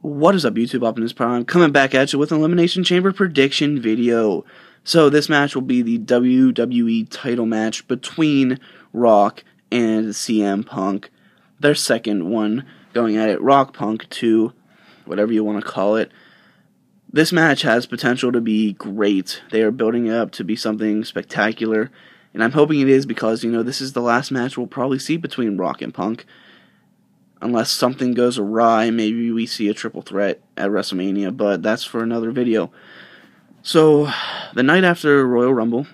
What is up, YouTube? Optimus Prime coming back at you with an Elimination Chamber prediction video. So this match will be the WWE title match between Rock and CM Punk. Their second one going at it. Rock Punk 2, whatever you want to call it. This match has potential to be great. They are building it up to be something spectacular. And I'm hoping it is because, this is the last match we'll probably see between Rock and Punk. Unless something goes awry, maybe we see a triple threat at WrestleMania, but that's for another video. So, the night after Royal Rumble,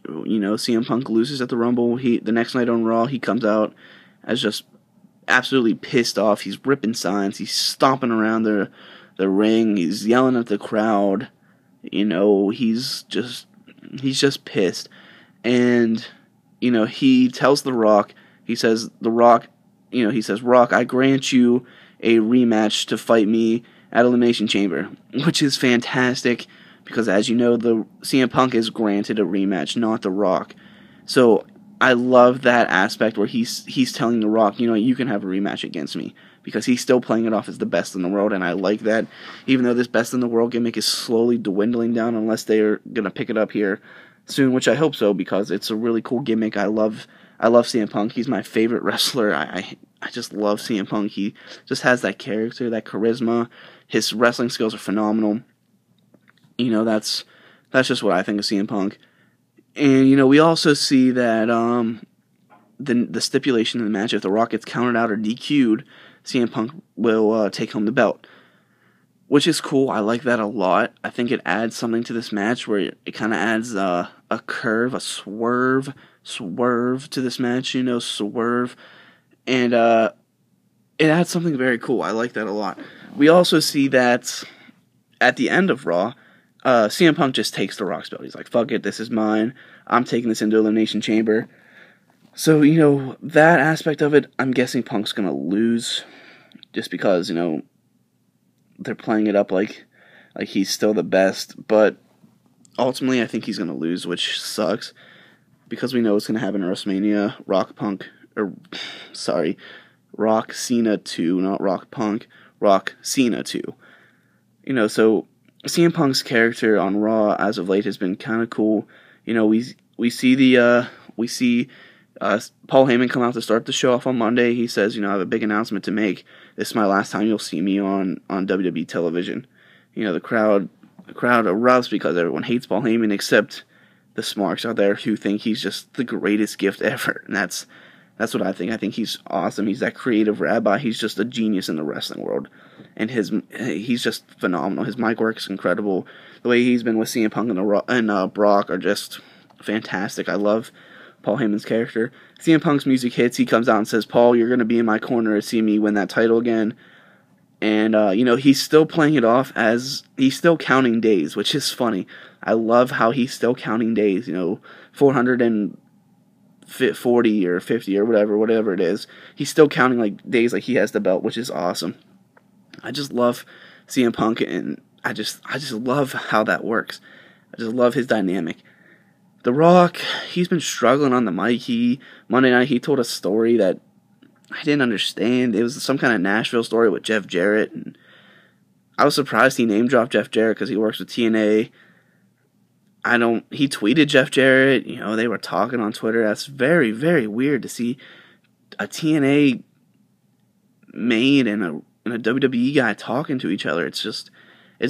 CM Punk loses at the Rumble. The next night on Raw, he comes out as just absolutely pissed off. He's ripping signs. He's stomping around the ring. He's yelling at the crowd. He's just pissed. And, he tells The Rock, Rock, I grant you a rematch to fight me at Elimination Chamber, which is fantastic because, as you know, the CM Punk is granted a rematch, not The Rock. So I love that aspect where he's telling The Rock, you can have a rematch against me, because he's still playing it off as the best in the world, and I like that. Even though this best in the world gimmick is slowly dwindling down, unless they're gonna pick it up here soon, which I hope so, because it's a really cool gimmick. I love CM Punk. He's my favorite wrestler. I just love CM Punk. He just has that character, that charisma. His wrestling skills are phenomenal. That's just what I think of CM Punk. And, we also see that the stipulation in the match, if The Rock gets counted out or DQ'd, CM Punk will take home the belt, which is cool. I like that a lot. I think it adds something to this match where it kind of adds a curve, a swerve to this match, swerve. And it adds something very cool. I like that a lot. We also see that at the end of Raw, CM Punk just takes The Rock's belt. He's like, fuck it, this is mine. I'm taking this into Elimination Chamber. So, that aspect of it, I'm guessing Punk's going to lose. Just because, they're playing it up like he's still the best. But ultimately, I think he's going to lose, which sucks. Because we know what's going to happen at WrestleMania. Rock Cena 2, not Rock Punk. Rock Cena 2. So CM Punk's character on Raw as of late has been kind of cool. We see Paul Heyman come out to start the show off on Monday. He says, I have a big announcement to make. This is my last time you'll see me on WWE television. The crowd erupts because everyone hates Paul Heyman except the smarks out there who think he's just the greatest gift ever. And that's what I think. I think he's awesome. He's that creative rabbi. He's just a genius in the wrestling world. And he's just phenomenal. His mic work is incredible. The way he's been with CM Punk and Brock are just fantastic. I love Paul Heyman's character. CM Punk's music hits. He comes out and says, Paul, you're going to be in my corner to see me win that title again. And, he's still playing it off as he's still counting days, which is funny. I love how he's still counting days, 440 or 50 or whatever it is. He's still counting days like he has the belt, which is awesome. I just love CM Punk, and I just love how that works. I just love his dynamic. The Rock, he's been struggling on the mic. Monday night he told a story that I didn't understand. It was some kind of Nashville story with Jeff Jarrett, and I was surprised he name dropped Jeff Jarrett because he works with TNA. He tweeted Jeff Jarrett, they were talking on Twitter. That's very, very weird to see a TNA main and a WWE guy talking to each other. It's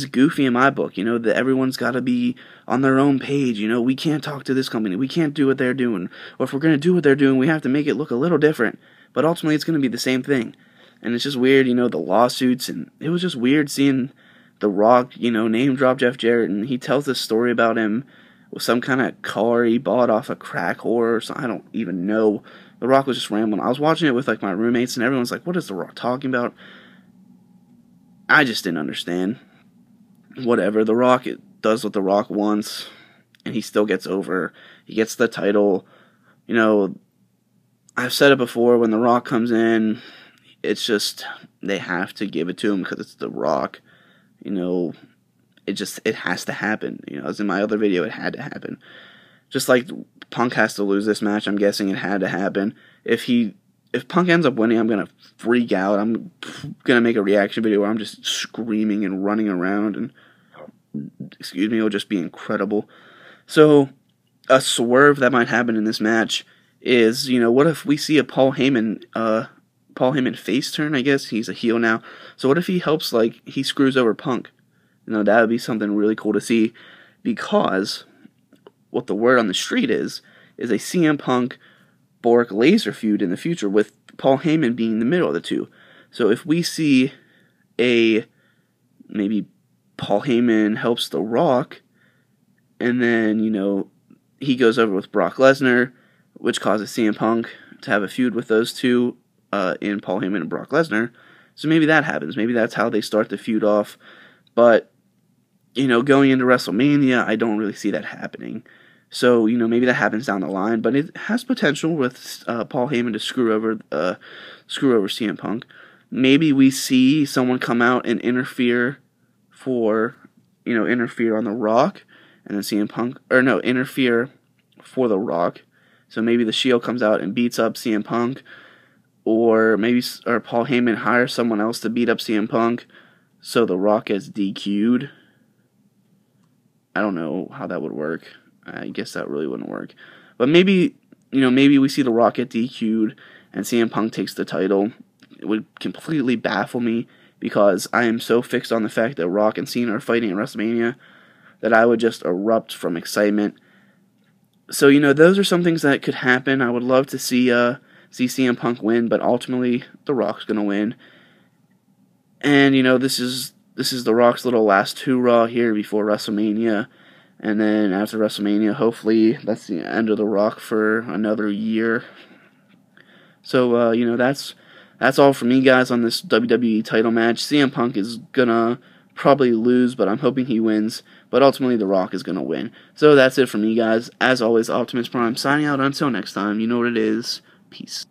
goofy in my book, that everyone's got to be on their own page. We can't talk to this company. We can't do what they're doing. Or if we're going to do what they're doing, we have to make it look a little different. But ultimately, it's going to be the same thing. And it's just weird, the lawsuits. And it was just weird seeing The Rock, name drop Jeff Jarrett. And he tells this story about him with some kind of car he bought off a crack whore or something. I don't even know. The Rock was just rambling. I was watching it with my roommates, and everyone's like, what is The Rock talking about? I just didn't understand. Whatever. The Rock does what The Rock wants, and he still gets over. He gets the title. I've said it before, when The Rock comes in, it's just, they have to give it to him because it's The Rock. It has to happen. As in my other video, it had to happen. Just like Punk has to lose this match, I'm guessing it had to happen. If if Punk ends up winning, I'm gonna freak out. I'm gonna make a reaction video where I'm just screaming and running around, and it'll just be incredible. So a swerve that might happen in this match is, what if we see a Paul Heyman face turn? I guess he's a heel now. So what if he helps, he screws over Punk? That would be something really cool to see, because what the word on the street is a CM Punk Bork Laser feud in the future, with Paul Heyman being in the middle of the two. So if we see maybe Paul Heyman helps The Rock, and then, he goes over with Brock Lesnar, which causes CM Punk to have a feud with those two in Paul Heyman and Brock Lesnar. So maybe that happens. Maybe that's how they start the feud off. But, going into WrestleMania, I don't really see that happening. So, maybe that happens down the line. But it has potential with Paul Heyman to screw over CM Punk. Maybe we see someone come out and interfere on The Rock, and then CM Punk, interfere for The Rock. So maybe the Shield comes out and beats up CM Punk, or Paul Heyman hires someone else to beat up CM Punk, so The Rock gets DQ'd. I don't know how that would work. I guess that really wouldn't work. But maybe we see The Rock get DQ'd and CM Punk takes the title. It would completely baffle me, because I am so fixed on the fact that Rock and Cena are fighting at WrestleMania that I would just erupt from excitement. So, those are some things that could happen. I would love to see CM Punk win, but ultimately The Rock's going to win. And, this is The Rock's little last hurrah here before WrestleMania. And then after WrestleMania, hopefully that's the end of The Rock for another year. So, that's all for me, guys, on this WWE title match. CM Punk is going to probably lose, but I'm hoping he wins. But ultimately, The Rock is going to win. So that's it for me, guys. As always, Optimus Prime signing out. Until next time, you know what it is. Peace.